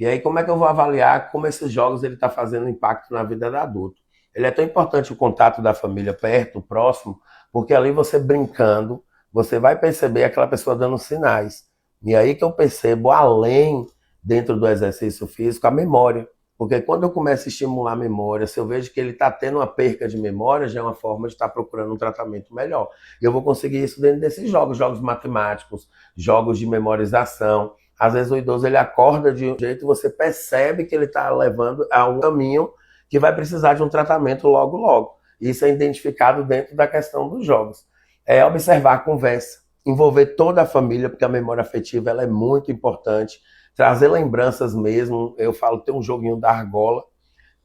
E aí, como é que eu vou avaliar como esses jogos ele está fazendo impacto na vida do adulto? Ele é tão importante o contato da família perto, próximo, porque ali você brincando, você vai perceber aquela pessoa dando sinais. E aí que eu percebo, além, dentro do exercício físico, a memória. Porque quando eu começo a estimular a memória, se eu vejo que ele está tendo uma perca de memória, já é uma forma de estar procurando um tratamento melhor. E eu vou conseguir isso dentro desses jogos, jogos matemáticos, jogos de memorização. Às vezes o idoso ele acorda de um jeito e você percebe que ele está levando a um caminho que vai precisar de um tratamento logo, logo. Isso é identificado dentro da questão dos jogos. É observar a conversa, envolver toda a família, porque a memória afetiva ela é muito importante. Trazer lembranças mesmo. Eu falo, tem um joguinho da argola,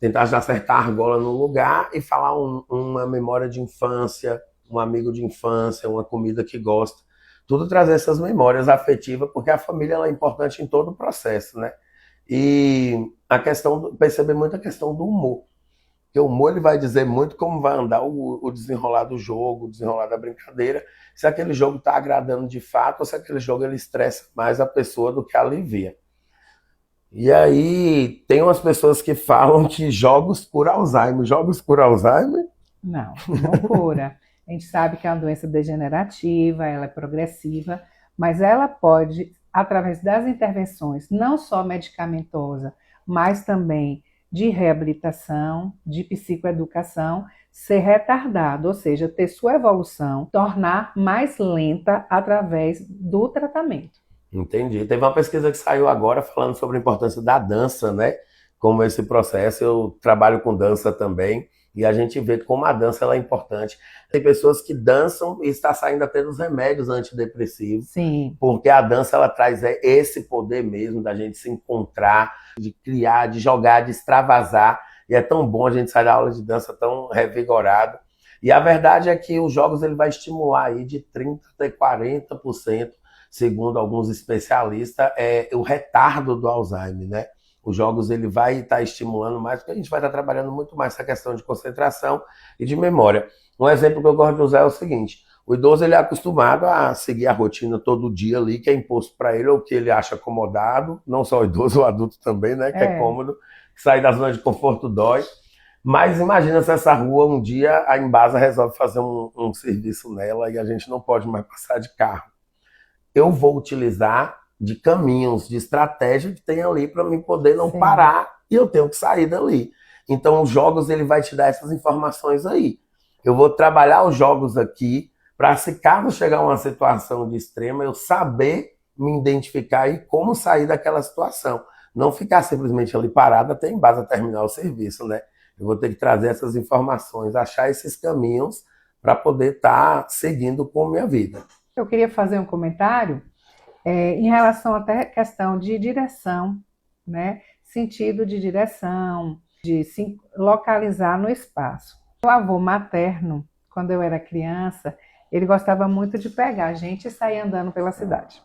tentar já acertar a argola no lugar e falar uma memória de infância, um amigo de infância, uma comida que gosta. Tudo trazer essas memórias afetivas, porque a família ela é importante em todo o processo, né? E a questão, perceber muito a questão do humor. Porque o humor ele vai dizer muito como vai andar o desenrolar do jogo, o desenrolar da brincadeira, se aquele jogo está agradando de fato ou se aquele jogo ele estressa mais a pessoa do que alivia. E aí tem umas pessoas que falam que jogos cura Alzheimer. Jogos cura Alzheimer? Não, não cura. A gente sabe que é uma doença degenerativa, ela é progressiva, mas ela pode, através das intervenções, não só medicamentosa, mas também de reabilitação, de psicoeducação, ser retardado, ou seja, ter sua evolução, tornar mais lenta através do tratamento. Entendi. Teve uma pesquisa que saiu agora falando sobre a importância da dança, né? Como esse processo, eu trabalho com dança também, e a gente vê como a dança ela é importante. Tem pessoas que dançam e está saindo até dos remédios antidepressivos, Sim. porque a dança ela traz esse poder mesmo da gente se encontrar, de criar, de jogar, de extravasar, e é tão bom a gente sair da aula de dança tão revigorado. E a verdade é que os jogos ele vai estimular aí de 30% até 40%, segundo alguns especialistas, o retardo do Alzheimer, né? Os jogos ele vai estar estimulando mais, porque a gente vai estar trabalhando muito mais essa questão de concentração e de memória. Um exemplo que eu gosto de usar é o seguinte: o idoso ele é acostumado a seguir a rotina todo dia ali, que é imposto para ele, ou que ele acha acomodado, não só o idoso, o adulto também, né? Que é cômodo, sair da zona de conforto dói. Mas imagina se essa rua um dia a Embasa resolve fazer um serviço nela e a gente não pode mais passar de carro. Eu vou utilizar de caminhos, de estratégia que tem ali para mim poder não parar e eu tenho que sair dali. Então os jogos ele vai te dar essas informações aí. Eu vou trabalhar os jogos aqui para, se caso chegar uma situação de extrema, eu saber me identificar e como sair daquela situação. Não ficar simplesmente ali parado até em base a terminar o serviço, né? Eu vou ter que trazer essas informações, achar esses caminhos para poder estar seguindo com a minha vida. Eu queria fazer um comentário em relação até à questão de direção, né? Sentido de direção, de se localizar no espaço. O avô materno, quando eu era criança, ele gostava muito de pegar a gente e sair andando pela cidade.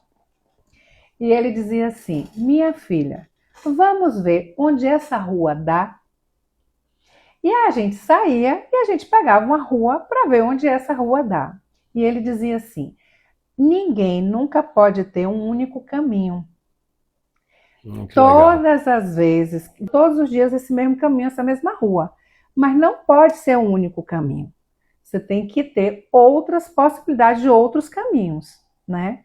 E ele dizia assim: minha filha, vamos ver onde essa rua dá. E a gente saía e a gente pegava uma rua para ver onde essa rua dá. E ele dizia assim: ninguém nunca pode ter um único caminho. Todas as vezes, todos os dias, esse mesmo caminho, essa mesma rua. Mas não pode ser um único caminho. Você tem que ter outras possibilidades de outros caminhos, né?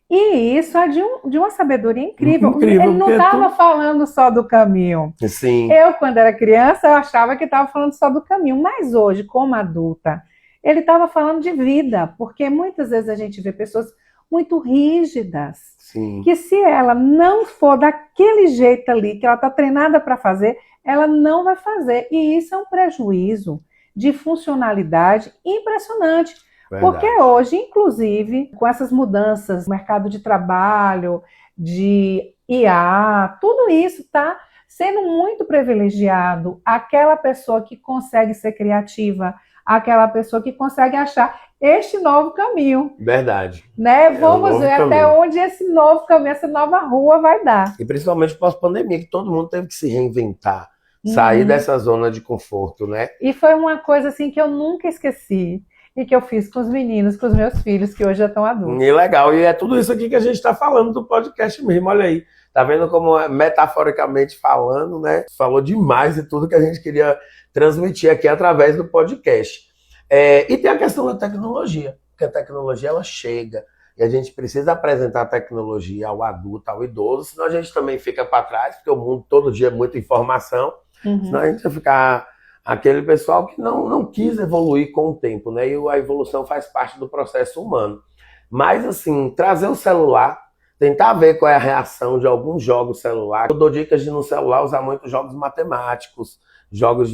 E isso é de uma sabedoria incrível. Ele não estava falando só do caminho. Sim. Eu, quando era criança, eu achava que estava falando só do caminho. Mas hoje, como adulta, ele estava falando de vida, porque muitas vezes a gente vê pessoas muito rígidas, Sim. Que se ela não for daquele jeito ali, que ela está treinada para fazer, ela não vai fazer. E isso é um prejuízo de funcionalidade impressionante. Verdade. Porque hoje, inclusive, com essas mudanças no mercado de trabalho, de IA, tudo isso está sendo muito privilegiado. Aquela pessoa que consegue ser criativa, aquela pessoa que consegue achar este novo caminho. Verdade. Né? Vamos ver até onde esse novo caminho, essa nova rua vai dar. E principalmente pós-pandemia, que todo mundo teve que se reinventar, sair dessa zona de conforto, né? E foi uma coisa assim que eu nunca esqueci. E que eu fiz com os meninos, com os meus filhos, que hoje já estão adultos. E legal, e é tudo isso aqui que a gente está falando do podcast mesmo, olha aí. Tá vendo como, metaforicamente falando, né? Falou demais de tudo que a gente queria transmitir aqui através do podcast. E tem a questão da tecnologia, porque a tecnologia ela chega e a gente precisa apresentar a tecnologia ao adulto, ao idoso, senão a gente também fica para trás, porque o mundo todo dia é muita informação, senão a gente vai ficar aquele pessoal que não quis evoluir com o tempo, né? E a evolução faz parte do processo humano. Mas, assim, trazer o celular, tentar ver qual é a reação de alguns jogos celular. Eu dou dicas de no celular usar muitos jogos matemáticos, jogos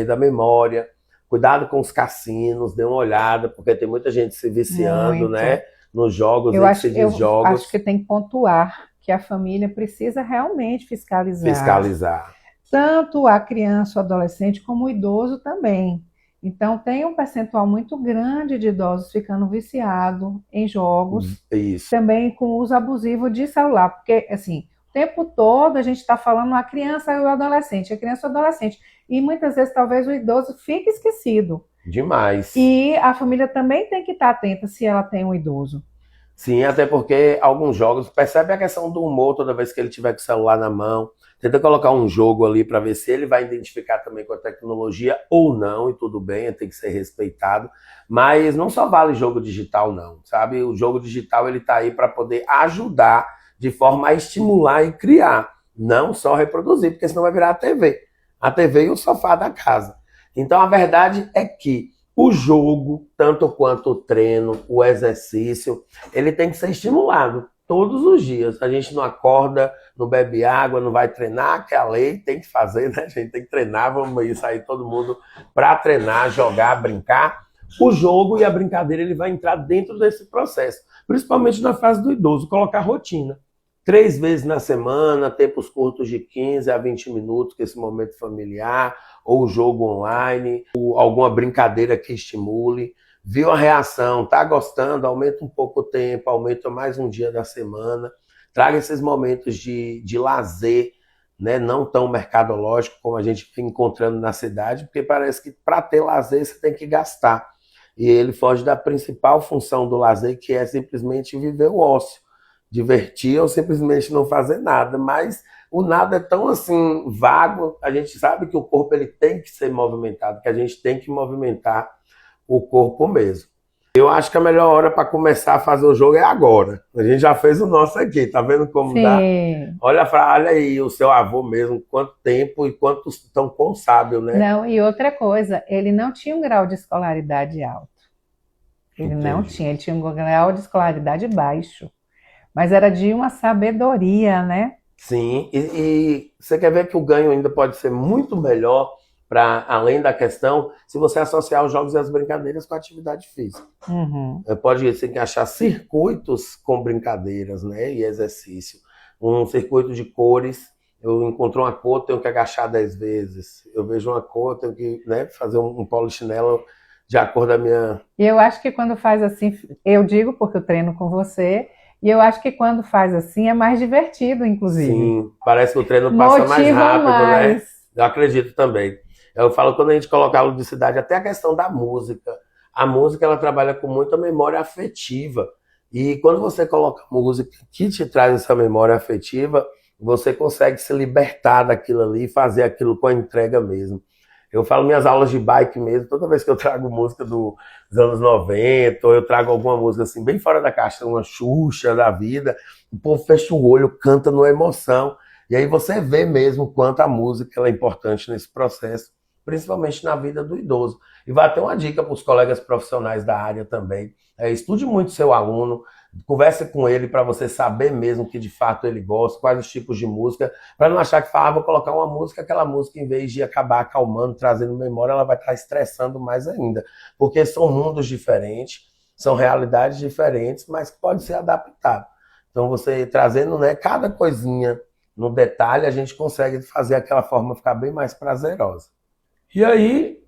da memória. Cuidado com os cassinos, dê uma olhada, porque tem muita gente se viciando, Muito. né? Nos jogos, Eu acho jogos. que tem que pontuar que a família precisa realmente fiscalizar. Fiscalizar. Tanto a criança, o adolescente, como o idoso também. Então, tem um percentual muito grande de idosos ficando viciados em jogos, Isso. também com uso abusivo de celular, porque, assim, o tempo todo a gente está falando a criança e o adolescente, a criança e o adolescente, e muitas vezes talvez o idoso fique esquecido. Demais. E a família também tem que estar atenta se ela tem um idoso. Sim, até porque alguns jogos, percebe a questão do humor toda vez que ele tiver com o celular na mão. Tenta colocar um jogo ali para ver se ele vai identificar também com a tecnologia ou não, e tudo bem, tem que ser respeitado. Mas não só vale jogo digital não, sabe? O jogo digital ele tá aí para poder ajudar de forma a estimular e criar, não só reproduzir, porque senão vai virar a TV e o sofá da casa. Então a verdade é que o jogo, tanto quanto o treino, o exercício, ele tem que ser estimulado todos os dias. A gente não acorda, não bebe água, não vai treinar, que é a lei, tem que fazer, né? A gente tem que treinar, vamos aí sair todo mundo para treinar, jogar, brincar. O jogo e a brincadeira ele vai entrar dentro desse processo, principalmente na fase do idoso, colocar rotina. 3 vezes na semana, tempos curtos de 15 a 20 minutos, que é esse momento familiar, ou jogo online, ou alguma brincadeira que estimule. Viu a reação, tá gostando, aumenta um pouco o tempo, aumenta mais um dia da semana. Traga esses momentos de lazer, né? Não tão mercadológico como a gente vem encontrando na cidade, porque parece que para ter lazer você tem que gastar. E ele foge da principal função do lazer, que é simplesmente viver o ócio. Divertir ou simplesmente não fazer nada, mas o nada é tão assim vago, a gente sabe que o corpo ele tem que ser movimentado, que a gente tem que movimentar o corpo mesmo. Eu acho que a melhor hora para começar a fazer o jogo é agora. A gente já fez o nosso aqui, tá vendo como Sim. dá? Olha aí o seu avô mesmo, quanto tempo e quanto tão quão sábio, né? Não, e outra coisa, ele não tinha um grau de escolaridade alto. Ele não tinha, ele tinha um grau de escolaridade baixo. Mas era de uma sabedoria, né? Sim, e você quer ver que o ganho ainda pode ser muito melhor, para além da questão, se você associar os jogos e as brincadeiras com a atividade física. Pode se encaixar circuitos com brincadeiras, né, e exercício. Um circuito de cores, eu encontro uma cor, tenho que agachar 10 vezes. Eu vejo uma cor, tenho que, né, fazer um polichinelo de acordo com a minha... E eu acho que quando faz assim, eu digo porque eu treino com você, e eu acho que quando faz assim é mais divertido, inclusive. Sim, parece que o treino passa mais rápido, né? Eu acredito também. Eu falo quando a gente coloca a ludicidade, até a questão da música. A música, ela trabalha com muita memória afetiva. E quando você coloca música que te traz essa memória afetiva, você consegue se libertar daquilo ali e fazer aquilo com a entrega mesmo. Eu falo minhas aulas de bike mesmo, toda vez que eu trago música dos anos 90, ou eu trago alguma música assim, bem fora da caixa, uma Xuxa da vida, o povo fecha o olho, canta numa emoção. E aí você vê mesmo o quanto a música ela é importante nesse processo, principalmente na vida do idoso. E vai ter uma dica para os colegas profissionais da área também. Estude muito seu aluno, converse com ele para você saber mesmo que de fato ele gosta, quais os tipos de música, para não achar que vou colocar uma música, aquela música em vez de acabar acalmando, trazendo memória, ela vai estar estressando mais ainda. Porque são mundos diferentes, são realidades diferentes, mas que pode ser adaptado. Então você trazendo, né, cada coisinha no detalhe, a gente consegue fazer aquela forma ficar bem mais prazerosa. E aí,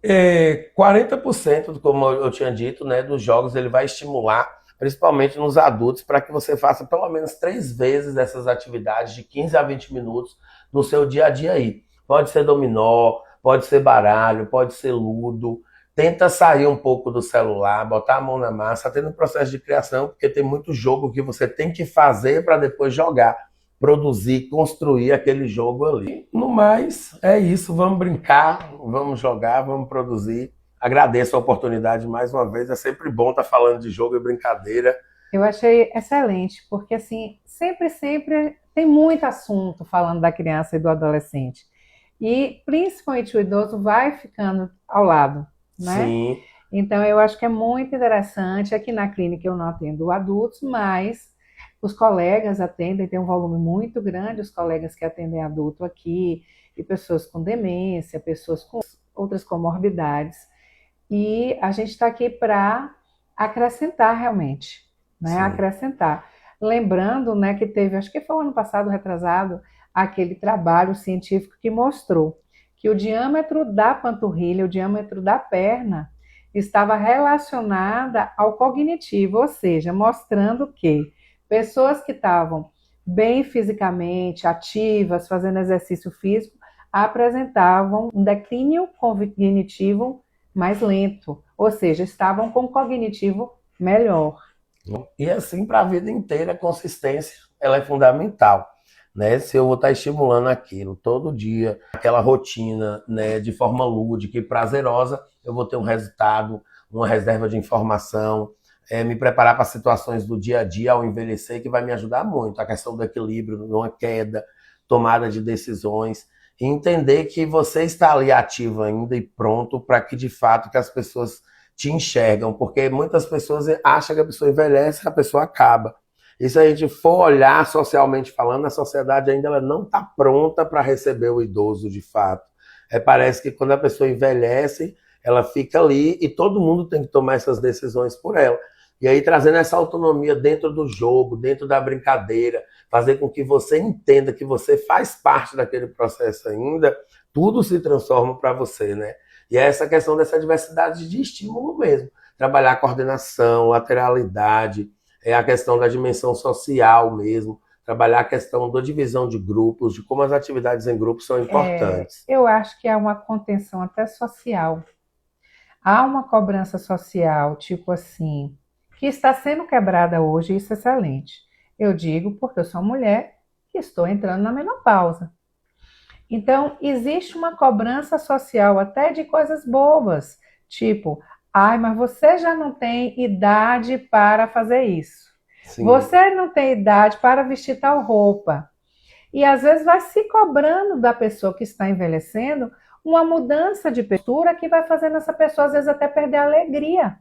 40%, como eu tinha dito, né, dos jogos ele vai estimular, principalmente nos adultos, para que você faça pelo menos 3 vezes essas atividades de 15 a 20 minutos no seu dia a dia aí. Pode ser dominó, pode ser baralho, pode ser ludo. Tenta sair um pouco do celular, botar a mão na massa, tendo um processo de criação, porque tem muito jogo que você tem que fazer para depois jogar. produzir, construir aquele jogo ali. No mais, é isso. Vamos brincar, vamos jogar, vamos produzir. Agradeço a oportunidade mais uma vez. É sempre bom estar falando de jogo e brincadeira. Eu achei excelente, porque assim, sempre tem muito assunto falando da criança e do adolescente. E principalmente o idoso vai ficando ao lado, né? Sim. Então eu acho que é muito interessante. Aqui na clínica eu não atendo adultos, mas os colegas atendem, tem um volume muito grande, os colegas que atendem adulto aqui, e pessoas com demência, pessoas com outras comorbidades. E a gente está aqui para acrescentar realmente, né? Sim. Acrescentar. Lembrando, né, que teve, acho que foi o ano passado, retrasado, aquele trabalho científico que mostrou que o diâmetro da panturrilha, o diâmetro da perna, estava relacionada ao cognitivo, ou seja, mostrando que pessoas que estavam bem fisicamente, ativas, fazendo exercício físico, apresentavam um declínio cognitivo mais lento, ou seja, estavam com cognitivo melhor. E assim para a vida inteira, a consistência ela é fundamental, né? Se eu vou estar estimulando aquilo todo dia, aquela rotina, né, de forma lúdica e prazerosa, eu vou ter um resultado, uma reserva de informação, me preparar para situações do dia a dia ao envelhecer, que vai me ajudar muito. A questão do equilíbrio, numa queda, tomada de decisões, e entender que você está ali ativo ainda e pronto para que de fato que as pessoas te enxergam, porque muitas pessoas acham que a pessoa envelhece e a pessoa acaba. E se a gente for olhar socialmente falando, a sociedade ainda ela não está pronta para receber o idoso de fato. Parece que quando a pessoa envelhece, ela fica ali e todo mundo tem que tomar essas decisões por ela. E aí trazendo essa autonomia dentro do jogo, dentro da brincadeira, fazer com que você entenda que você faz parte daquele processo ainda, tudo se transforma para você, né? E é essa questão dessa diversidade de estímulo mesmo. Trabalhar a coordenação, lateralidade, a questão da dimensão social mesmo, trabalhar a questão da divisão de grupos, de como as atividades em grupo são importantes. Eu acho que há uma contenção até social. Há uma cobrança social, tipo assim, que está sendo quebrada hoje, e isso é excelente. Eu digo porque eu sou mulher que estou entrando na menopausa. Então, existe uma cobrança social até de coisas bobas, tipo, ai, mas você já não tem idade para fazer isso. Sim. Você não tem idade para vestir tal roupa. E às vezes vai se cobrando da pessoa que está envelhecendo uma mudança de postura que vai fazendo essa pessoa às vezes até perder a alegria.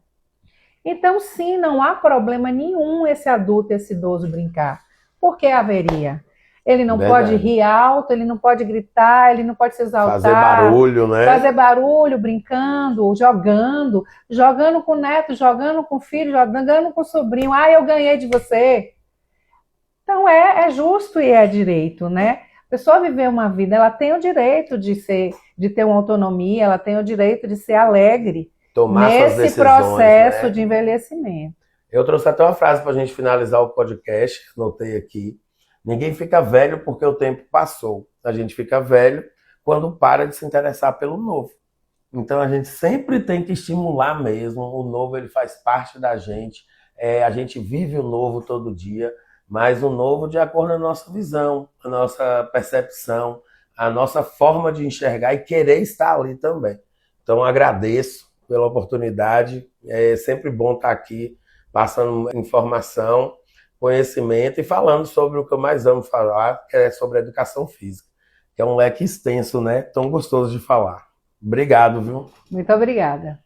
Então, sim, não há problema nenhum esse adulto, esse idoso brincar. Por que haveria? Ele não pode rir alto, ele não pode gritar, ele não pode se exaltar. Fazer barulho, né? Fazer barulho, brincando, jogando com o neto, jogando com o filho, jogando com o sobrinho. Ah, eu ganhei de você. Então é justo e é direito, né? A pessoa viver uma vida, ela tem o direito de ter uma autonomia, ela tem o direito de ser alegre. Tomar suas decisões, processo, né, de né? Envelhecimento. Eu trouxe até uma frase para a gente finalizar o podcast, anotei aqui. Ninguém fica velho porque o tempo passou. A gente fica velho quando para de se interessar pelo novo. Então a gente sempre tem que estimular mesmo. O novo ele faz parte da gente. A gente vive o novo todo dia, mas o novo de acordo com a nossa visão, a nossa percepção, a nossa forma de enxergar e querer estar ali também. Então agradeço pela oportunidade. É sempre bom estar aqui passando informação, conhecimento e falando sobre o que eu mais amo falar, que é sobre a educação física, que é um leque extenso, né? Tão gostoso de falar. Obrigado, viu? Muito obrigada.